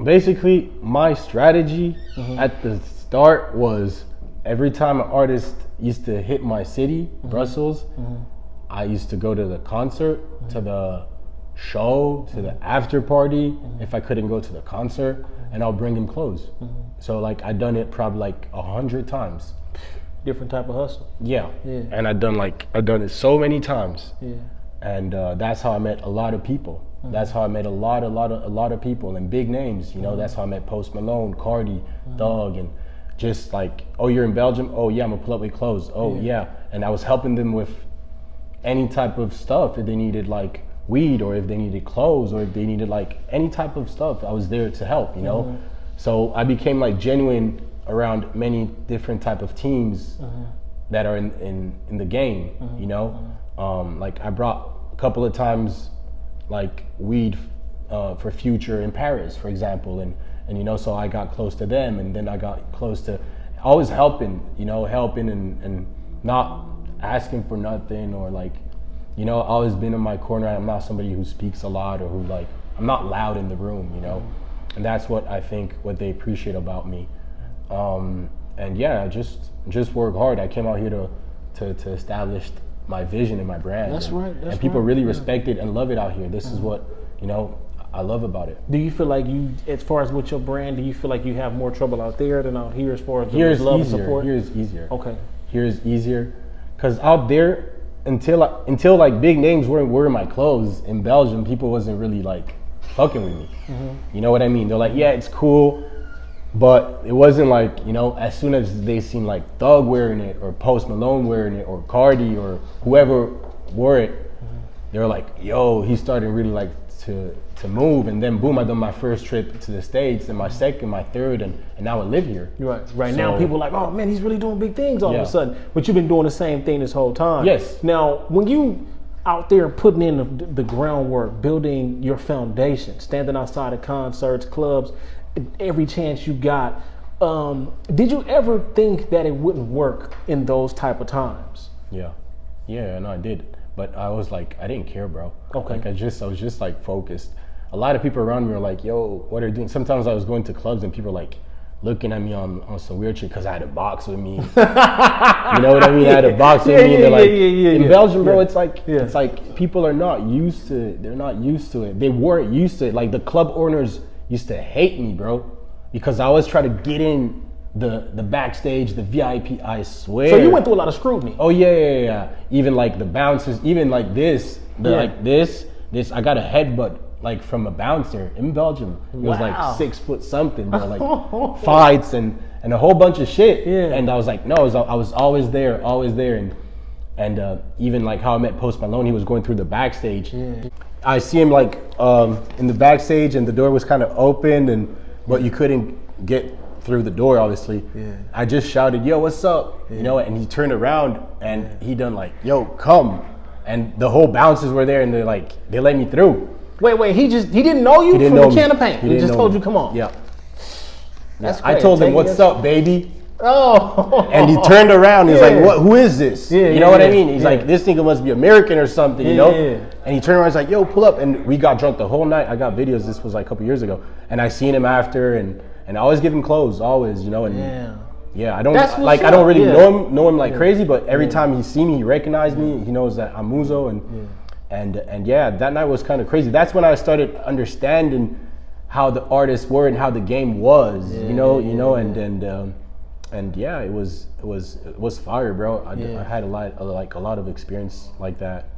Basically, my strategy at the start was every time an artist used to hit my city, Brussels, I used to go to the concert, to the show, to the after party, if I couldn't go to the concert, and I'll bring him clothes. So like I done it probably like 100 times. Different type of hustle. Yeah. And I done it so many times. Yeah. And that's how I met a lot of people. That's how I met a lot of people and big names. You know, that's how I met Post Malone, Carti, Thug, and just like, oh, you're in Belgium? Oh yeah, I'm gonna pull up with clothes. Oh yeah. And I was helping them with any type of stuff. If they needed like weed, or if they needed clothes, or if they needed like any type of stuff, I was there to help, you know? So I became like genuine around many different type of teams that are in the game, you know? Like I brought a couple of times like weed for Future in Paris, for example, and you know, so I got close to them, and then I got close to always helping, you know, helping and not asking for nothing, or like, you know, always been in my corner. I'm not somebody who speaks a lot, or who like, I'm not loud in the room, you know, and that's what I think what they appreciate about me. And yeah, I just work hard. I came out here to establish my vision and my brand. That's right. And people really respect it and love it out here. This is what, you know, I love about it. Do you feel like you, as far as with your brand, do you feel like you have more trouble out there than out here as far as Here's love easier. and support? Here's easier. Okay. Here's easier, because out there, until like big names weren't wearing my clothes in Belgium, people wasn't really like fucking with me. You know what I mean? They're like, yeah, it's cool, but it wasn't like, you know, as soon as they seen like Thug wearing it, or Post Malone wearing it, or Carti, or whoever wore it, they were like, yo, he's starting really like to move. And then boom, I done my first trip to the States, and my second, my third, and now I live here. Right. So, now people are like, oh man, he's really doing big things all of a sudden. But you've been doing the same thing this whole time. Yes. Now, when you out there putting in the groundwork, building your foundation, standing outside of concerts, clubs, every chance you got, did you ever think that it wouldn't work in those type of times? Yeah, no, I did. But I was like, I didn't care, bro. Okay. Like I was just like focused. A lot of people around me were like, yo, what are you doing? Sometimes I was going to clubs and people were like looking at me on some weird shit because I had a box with me. You know what I mean? I had a box with me. And they're like, in Belgium, bro, it's like people are not used to it. They're not used to it. They weren't used to it. Like the club owners used to hate me, bro, because I always try to get in the backstage, the VIP, I swear. So you went through a lot of scrutiny. Oh yeah. Even like the bounces, even like this, like this, I got a headbutt like from a bouncer in Belgium. It was like 6 foot something, bro, like fights and a whole bunch of shit. Yeah. And I was like, no, I was always there, and even like how I met Post Malone, he was going through the backstage. Yeah. I see him like in the backstage, and the door was kind of open, but you couldn't get through the door, obviously. Yeah. I just shouted, yo, what's up? You know, and he turned around and he done like, yo, come. And the whole bouncers were there, and they let me through. Wait, he didn't know you from a can of paint. He just told you, come on. Yeah. That's I told him, what's up, baby? Oh. And he turned around, he's like, who is this? You know what I mean? He's like, this nigga must be American or something, you know? And he turned around, he's like, yo, pull up. And we got drunk the whole night. I got videos, this was like a couple years ago. And I seen him after, and I always give him clothes, always, you know? And I don't I don't really know him like crazy, but every time he see me, he recognized me. He knows that I'm Muzo, and yeah, that night was kind of crazy. That's when I started understanding how the artists were and how the game was, and yeah, it was fire, bro. I had a lot of experience like that.